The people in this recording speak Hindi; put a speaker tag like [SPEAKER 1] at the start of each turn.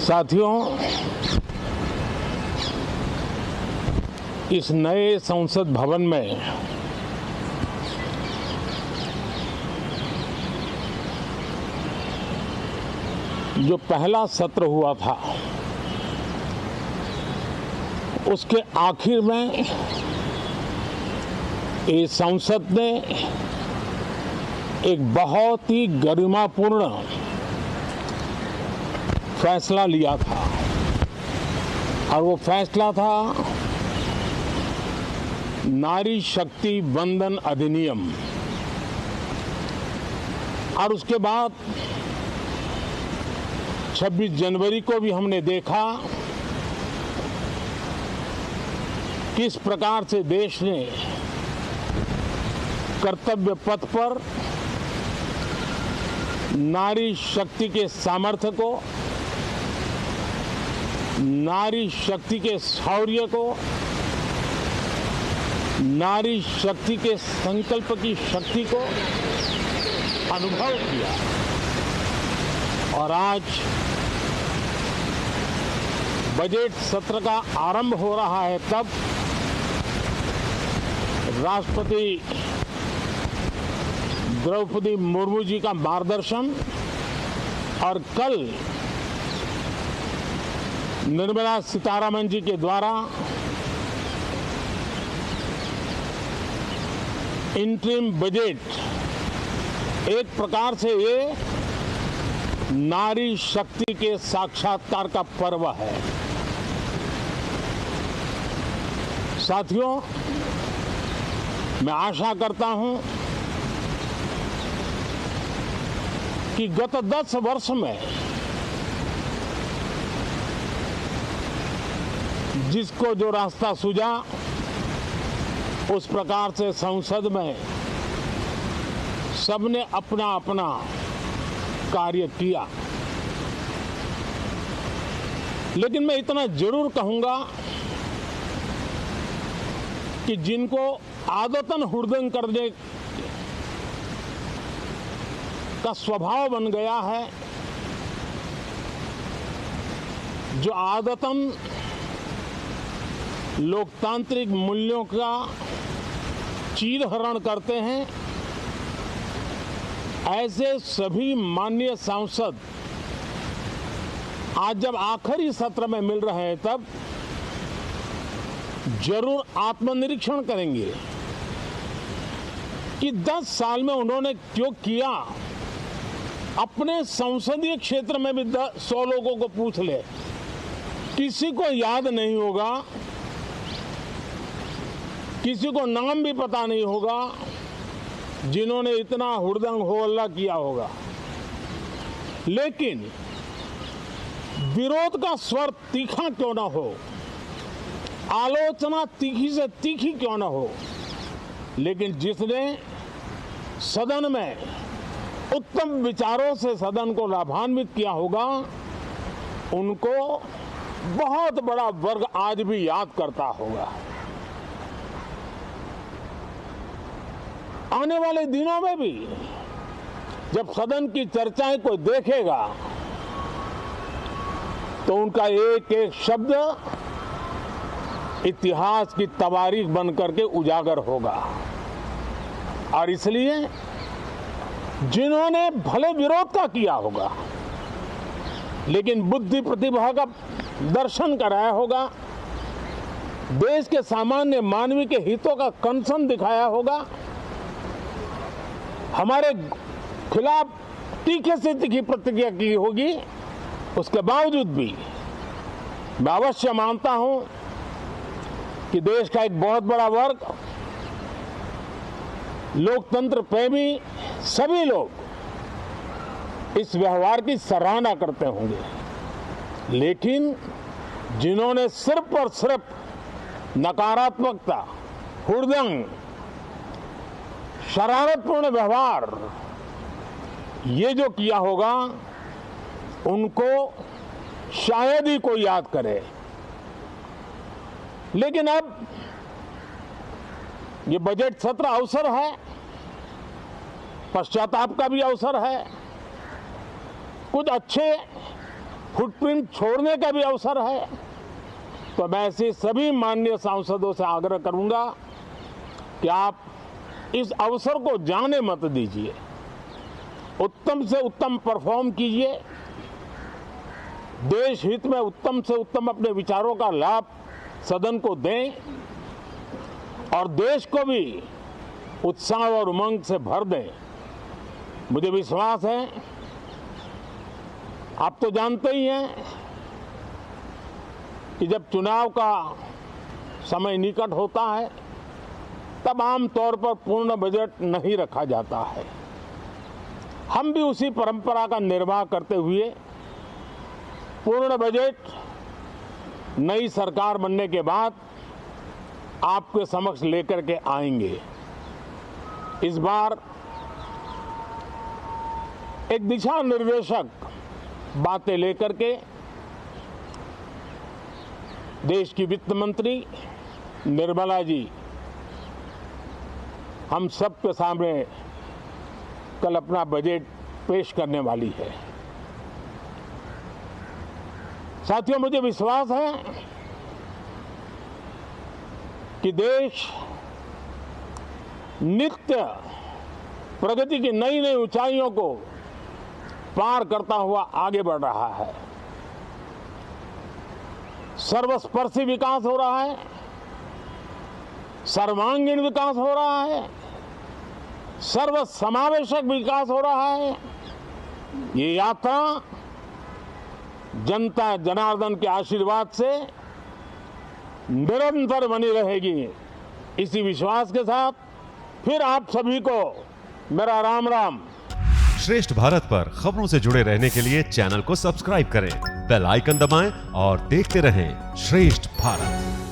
[SPEAKER 1] साथियों, इस नए संसद भवन में जो पहला सत्र हुआ था, उसके आखिर में इस संसद ने एक बहुत ही गरिमापूर्ण फैसला लिया था और वो फैसला था नारी शक्ति वंदन अधिनियम। और उसके बाद 26 जनवरी को भी हमने देखा किस प्रकार से देश ने कर्तव्य पथ पर नारी शक्ति के सामर्थ्य को, नारी शक्ति के शौर्य को, नारी शक्ति के संकल्प की शक्ति को अनुभव किया। और आज बजट सत्र का आरंभ हो रहा है, तब राष्ट्रपति द्रौपदी मुर्मू जी का मार्गदर्शन और कल निर्मला सीतारमण जी के द्वारा इंटरिम बजट एक प्रकार से ये नारी शक्ति के साक्षात्कार का पर्व है। साथियों, मैं आशा करता हूं कि गत 10 वर्ष में जिसको जो रास्ता सूझा, उस प्रकार से संसद में सबने अपना अपना कार्य किया। लेकिन मैं इतना जरूर कहूंगा कि जिनको आदतन हुड़दंग करने का स्वभाव बन गया है, जो आदतन लोकतांत्रिक मूल्यों का चीरहरण करते हैं, ऐसे सभी माननीय सांसद आज जब आखिरी सत्र में मिल रहे हैं, तब जरूर आत्मनिरीक्षण करेंगे कि 10 साल में उन्होंने क्यों किया। अपने संसदीय क्षेत्र में भी 100 लोगों को पूछ ले, किसी को याद नहीं होगा, किसी को नाम भी पता नहीं होगा जिन्होंने इतना हुड़दंग हो हल्ला किया होगा। लेकिन विरोध का स्वर तीखा क्यों ना हो, आलोचना तीखी से तीखी क्यों ना हो, लेकिन जिसने सदन में उत्तम विचारों से सदन को लाभान्वित किया होगा, उनको बहुत बड़ा वर्ग आज भी याद करता होगा। आने वाले दिनों में भी जब सदन की चर्चाएं कोई देखेगा, तो उनका एक एक शब्द इतिहास की तवारीख बन करके उजागर होगा। और इसलिए जिन्होंने भले विरोध का किया होगा, लेकिन बुद्धि प्रतिभा का दर्शन कराया होगा, देश के सामान्य मानवी के हितों का कंसर्न दिखाया होगा, हमारे खिलाफ तीखे से तीखी प्रतिक्रिया की होगी, उसके बावजूद भी मैं अवश्य मानता हूं कि देश का एक बहुत बड़ा वर्ग, लोकतंत्र प्रेमी सभी लोग इस व्यवहार की सराहना करते होंगे। लेकिन जिन्होंने सिर्फ और सिर्फ नकारात्मकता, हुड़दंग, शरारतपूर्ण व्यवहार ये जो किया होगा, उनको शायद ही कोई याद करे। लेकिन अब ये बजट सत्र अवसर है, पश्चाताप का भी अवसर है। कुछ अच्छे फुटप्रिंट छोड़ने का भी अवसर है। तो मैं ऐसे सभी माननीय सांसदों से आग्रह करूंगा कि आप इस अवसर को जाने मत दीजिए, उत्तम से उत्तम परफॉर्म कीजिए, देश हित में उत्तम से उत्तम अपने विचारों का लाभ सदन को दें और देश को भी उत्साह और उमंग से भर दें। मुझे विश्वास है, आप तो जानते ही हैं कि जब चुनाव का समय निकट होता है तब आमतौर पर पूर्ण बजट नहीं रखा जाता है। हम भी उसी परंपरा का निर्वाह करते हुए पूर्ण बजट नई सरकार बनने के बाद आपके समक्ष लेकर के आएंगे। इस बार एक दिशा निर्देशक बातें लेकर के देश की वित्त मंत्री निर्मला जी हम सब के सामने कल अपना बजट पेश करने वाली है। साथियों, मुझे विश्वास है कि देश नित्य प्रगति की नई नई ऊंचाइयों को पार करता हुआ आगे बढ़ रहा है। सर्वस्पर्शी विकास हो रहा है, सर्वांगीण विकास हो रहा है, सर्वसमावेशक विकास हो रहा है। ये यात्रा जनता जनार्दन के आशीर्वाद से निरंतर बनी रहेगी। इसी विश्वास के साथ फिर आप सभी को मेरा राम राम।
[SPEAKER 2] श्रेष्ठ भारत पर खबरों से जुड़े रहने के लिए चैनल को सब्सक्राइब करें, बेल आइकन दबाएं और देखते रहें श्रेष्ठ भारत।